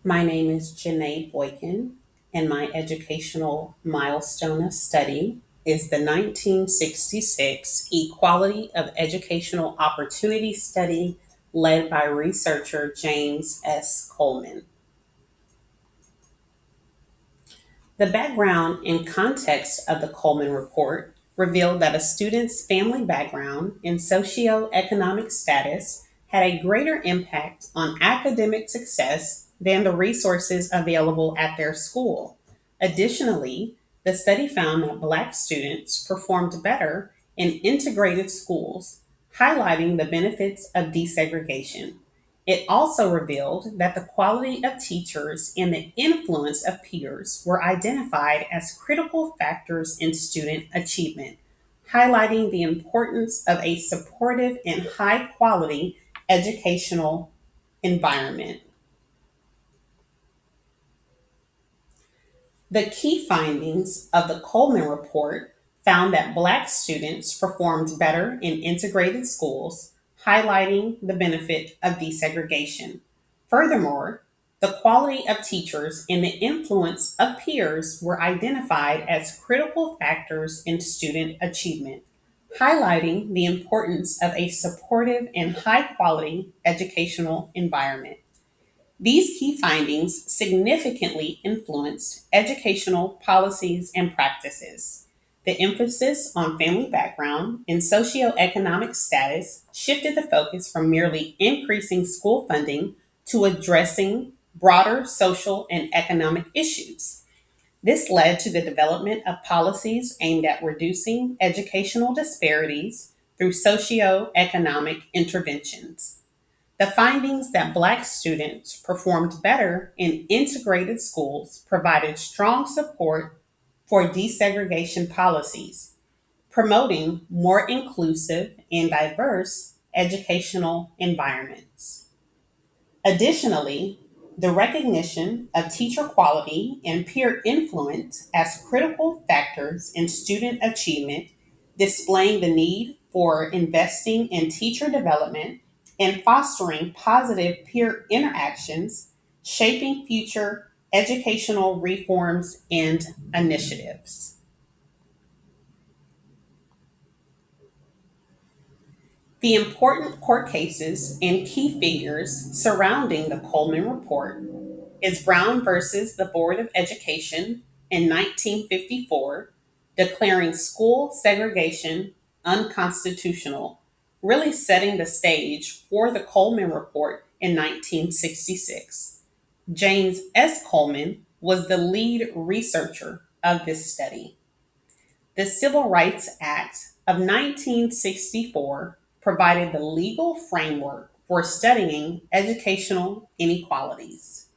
My name is Janae Boykin, and my educational milestone of study is the 1966 Equality of Educational Opportunity Study led by researcher James S. Coleman. The background and context of the Coleman Report revealed that a student's family background and socioeconomic status had a greater impact on academic success than the resources available at their school. Additionally, the study found that Black students performed better in integrated schools, highlighting the benefits of desegregation. It also revealed that the quality of teachers and the influence of peers were identified as critical factors in student achievement, highlighting the importance of a supportive and high quality educational environment. The key findings of the Coleman Report found that Black students performed better in integrated schools, highlighting the benefit of desegregation. Furthermore, the quality of teachers and the influence of peers were identified as critical factors in student achievement, highlighting the importance of a supportive and high quality educational environment. These key findings significantly influenced educational policies and practices. The emphasis on family background and socioeconomic status shifted the focus from merely increasing school funding to addressing broader social and economic issues. This led to the development of policies aimed at reducing educational disparities through socioeconomic interventions. The findings that Black students performed better in integrated schools provided strong support for desegregation policies, promoting more inclusive and diverse educational environments. Additionally, the recognition of teacher quality and peer influence as critical factors in student achievement, displaying the need for investing in teacher development and fostering positive peer interactions, shaping future educational reforms and initiatives. The important court cases and key figures surrounding the Coleman Report is Brown versus the Board of Education in 1954, declaring school segregation unconstitutional, really setting the stage for the Coleman Report in 1966. James S. Coleman was the lead researcher of this study. The Civil Rights Act of 1964 provided the legal framework for studying educational inequalities.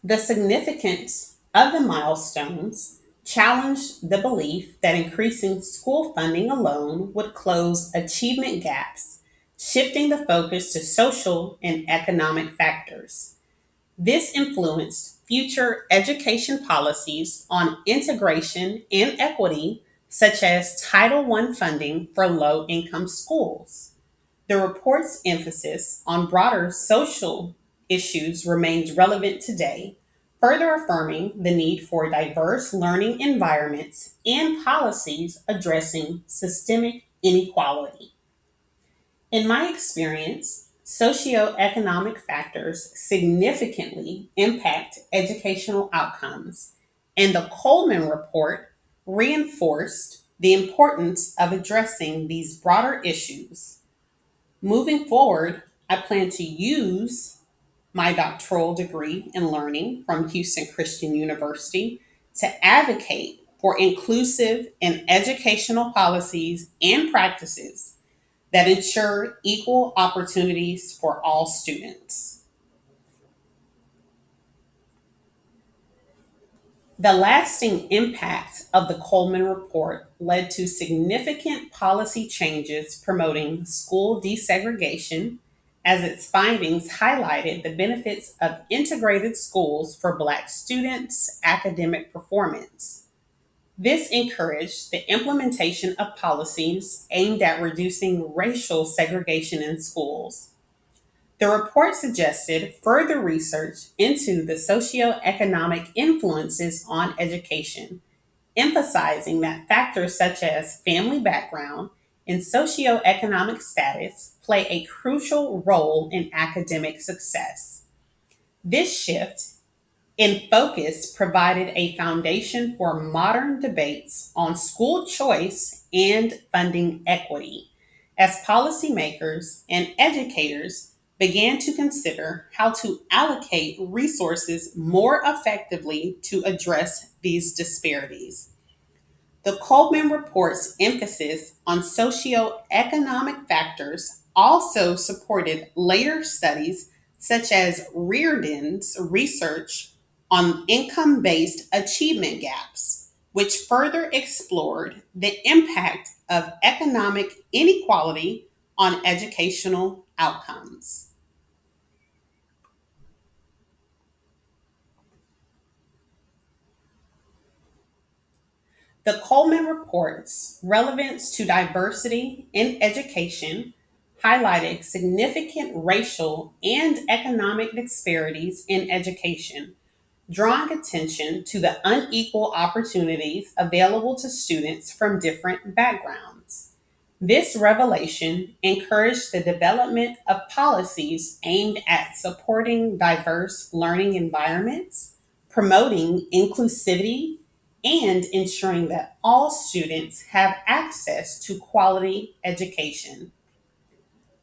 The significance of the milestones challenged the belief that increasing school funding alone would close achievement gaps, shifting the focus to social and economic factors. This influenced future education policies on integration and equity, such as Title I funding for low income schools. The report's emphasis on broader social issues remains relevant today, further affirming the need for diverse learning environments and policies addressing systemic inequality. In my experience, socioeconomic factors significantly impact educational outcomes, and the Coleman Report reinforced the importance of addressing these broader issues. Moving forward, I plan to use my doctoral degree in learning from Houston Christian University to advocate for inclusive and educational policies and practices that ensure equal opportunities for all students. The lasting impact of the Coleman Report led to significant policy changes promoting school desegregation, as its findings highlighted the benefits of integrated schools for Black students' academic performance. This encouraged the implementation of policies aimed at reducing racial segregation in schools. The report suggested further research into the socioeconomic influences on education, emphasizing that factors such as family background and socioeconomic status play a crucial role in academic success. This shift in focus provided a foundation for modern debates on school choice and funding equity as policymakers and educators began to consider how to allocate resources more effectively to address these disparities. The Coleman Report's emphasis on socioeconomic factors also supported later studies such as Reardon's research on income based achievement gaps, which further explored the impact of economic inequality on educational outcomes. The Coleman Report's relevance to diversity in education highlighted significant racial and economic disparities in education, drawing attention to the unequal opportunities available to students from different backgrounds. This revelation encouraged the development of policies aimed at supporting diverse learning environments, promoting inclusivity, and ensuring that all students have access to quality education.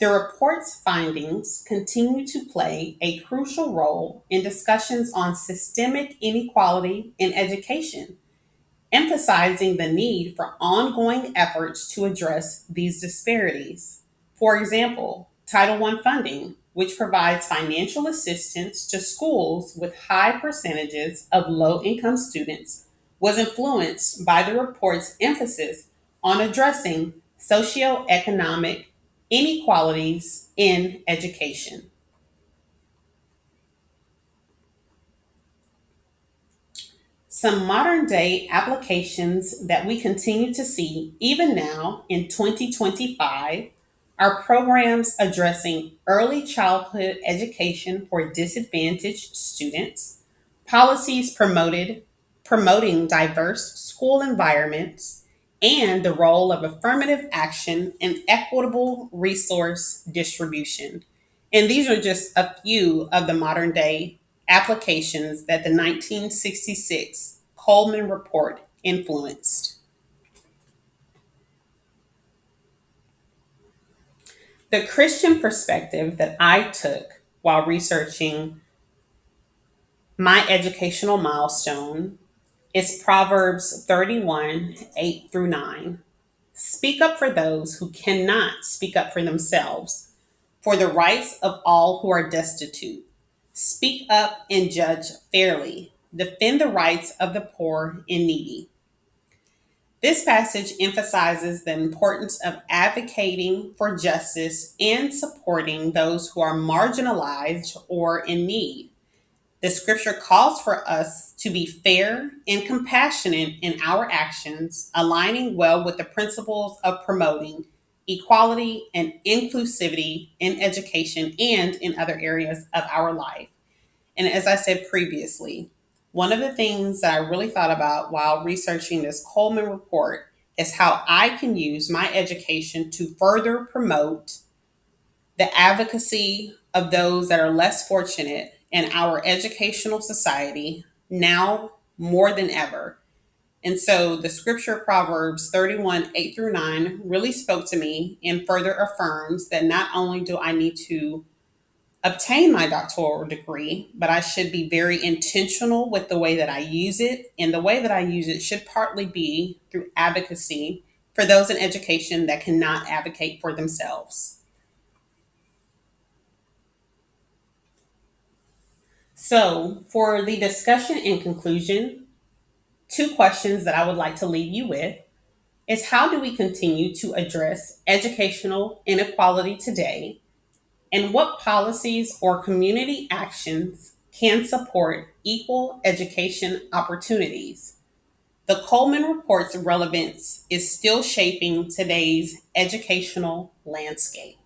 The report's findings continue to play a crucial role in discussions on systemic inequality in education, emphasizing the need for ongoing efforts to address these disparities. For example, Title I funding, which provides financial assistance to schools with high percentages of low income students, was influenced by the report's emphasis on addressing socioeconomic inequalities in education. Some modern day applications that we continue to see even now in 2025 are programs addressing early childhood education for disadvantaged students, policies promoting diverse school environments, and the role of affirmative action in equitable resource distribution. And these are just a few of the modern day applications that the 1966 Coleman Report influenced. The Christian perspective that I took while researching my educational milestone is Proverbs 31 8 through 9. Speak up for those who cannot speak up for themselves, for the rights of all who are destitute. Speak up and judge fairly. Defend the rights of the poor and needy. This passage emphasizes the importance of advocating for justice and supporting those who are marginalized or in need. The scripture calls for us to be fair and compassionate in our actions, aligning well with the principles of promoting equality and inclusivity in education and in other areas of our life. And as I said previously, one of the things that I really thought about while researching this Coleman report is how I can use my education to further promote the advocacy of those that are less fortunate in our educational society now more than ever. And so the scripture Proverbs 31 8 through 9 really spoke to me and further affirms that not only do I need to obtain my doctoral degree, but I should be very intentional with the way that I use it. And the way that I use it should partly be through advocacy for those in education that cannot advocate for themselves. So, for the discussion and conclusion, two questions that I would like to leave you with is how do we continue to address educational inequality today? And what policies or community actions can support equal education opportunities? The Coleman Report's relevance is still shaping today's educational landscape.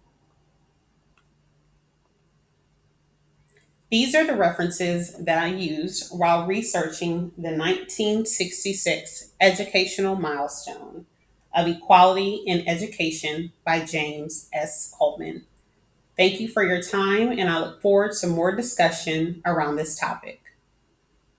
These are the references that I used while researching the 1966 educational milestone of equality in education by James S. Coleman. Thank you for your time, and I look forward to more discussion around this topic.